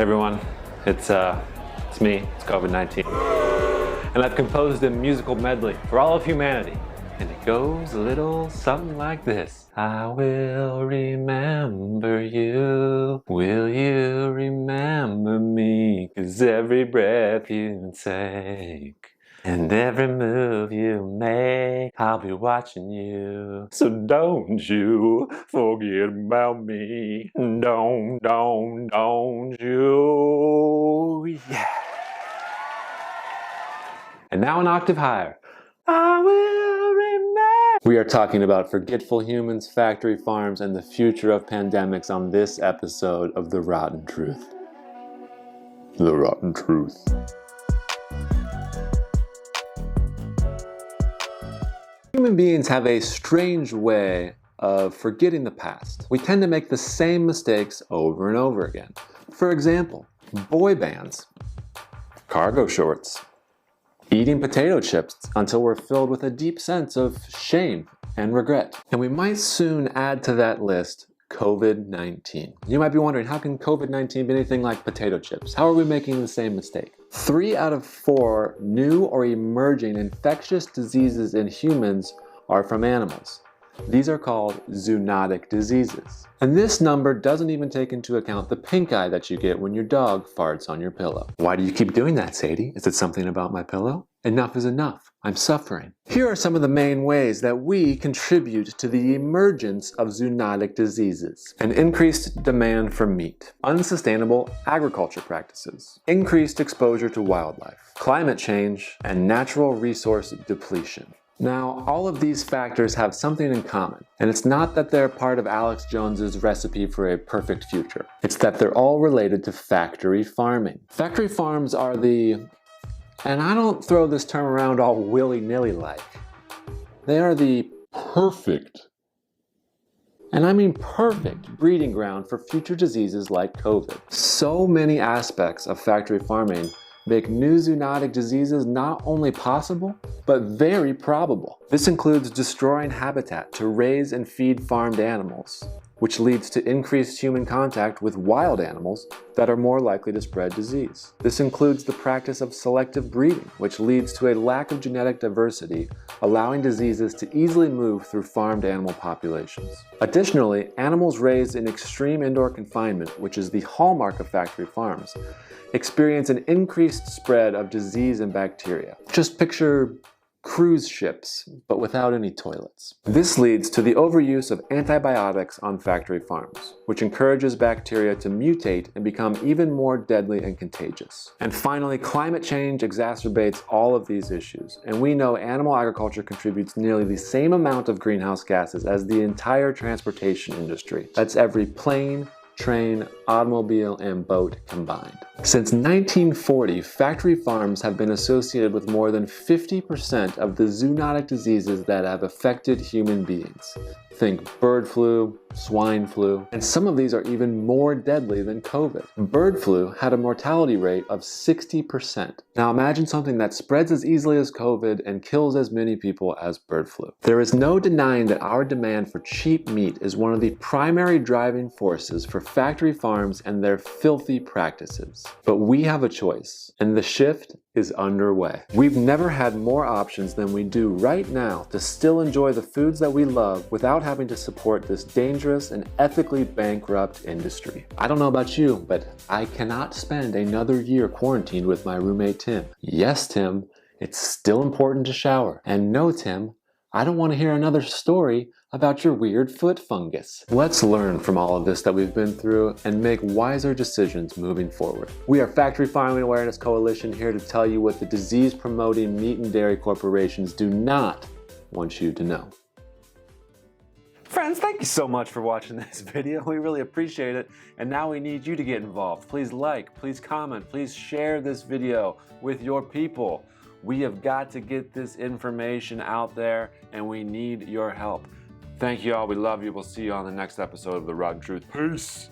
Everyone, it's me, it's COVID-19. And I've composed a musical medley for all of humanity. And it goes a little something like this. I will remember you. Will you remember me? 'Cause every breath you take and every move you make, I'll be watching you. So don't you forget about me. Don't you. Yeah. And now an octave higher. I will remember. We are talking about forgetful humans, factory farms, and the future of pandemics on this episode of The Rotten Truth. The Rotten Truth. Human beings have a strange way of forgetting the past. We tend to make the same mistakes over and over again. For example, boy bands, cargo shorts, eating potato chips until we're filled with a deep sense of shame and regret. And we might soon add to that list COVID-19. You might be wondering, how can COVID-19 be anything like potato chips? How are we making the same mistake? 3 out of 4 new or emerging infectious diseases in humans are from animals. These are called zoonotic diseases. And this number doesn't even take into account the pink eye that you get when your dog farts on your pillow. Why do you keep doing that, Sadie? Is it something about my pillow? Enough is enough. I'm suffering. Here are some of the main ways that we contribute to the emergence of zoonotic diseases. An increased demand for meat, unsustainable agriculture practices, increased exposure to wildlife, climate change, and natural resource depletion. Now, all of these factors have something in common, and it's not that they're part of Alex Jones's recipe for a perfect future. It's that they're all related to factory farming. Factory farms are and I don't throw this term around all willy-nilly like, they are the perfect, and I mean perfect, breeding ground for future diseases like COVID. So many aspects of factory farming make new zoonotic diseases not only possible, but very probable. This includes destroying habitat to raise and feed farmed animals, which leads to increased human contact with wild animals that are more likely to spread disease. This includes the practice of selective breeding, which leads to a lack of genetic diversity, allowing diseases to easily move through farmed animal populations. Additionally, animals raised in extreme indoor confinement, which is the hallmark of factory farms, experience an increased spread of disease and bacteria. Just picture cruise ships, but without any toilets. This leads to the overuse of antibiotics on factory farms, which encourages bacteria to mutate and become even more deadly and contagious. And finally, climate change exacerbates all of these issues, and we know animal agriculture contributes nearly the same amount of greenhouse gases as the entire transportation industry. That's every plane, train, automobile, and boat combined. Since 1940, factory farms have been associated with more than 50% of the zoonotic diseases that have affected human beings. Think bird flu, swine flu, and some of these are even more deadly than COVID. Bird flu had a mortality rate of 60%. Now imagine something that spreads as easily as COVID and kills as many people as bird flu. There is no denying that our demand for cheap meat is one of the primary driving forces for factory farms and their filthy practices. But we have a choice, and the shift is underway. We've never had more options than we do right now to still enjoy the foods that we love without having to support this dangerous and ethically bankrupt industry. I don't know about you, but I cannot spend another year quarantined with my roommate Tim. Yes, Tim, it's still important to shower. And no, Tim, I don't want to hear another story about your weird foot fungus. Let's learn from all of this that we've been through and make wiser decisions moving forward. We are Factory Farming Awareness Coalition, here to tell you what the disease-promoting meat and dairy corporations do not want you to know. Friends, thank you so much for watching this video. We really appreciate it. And now we need you to get involved. Please like, please comment, please share this video with your people. We have got to get this information out there, and we need your help. Thank you all. We love you. We'll see you on the next episode of The Rotten Truth. Peace.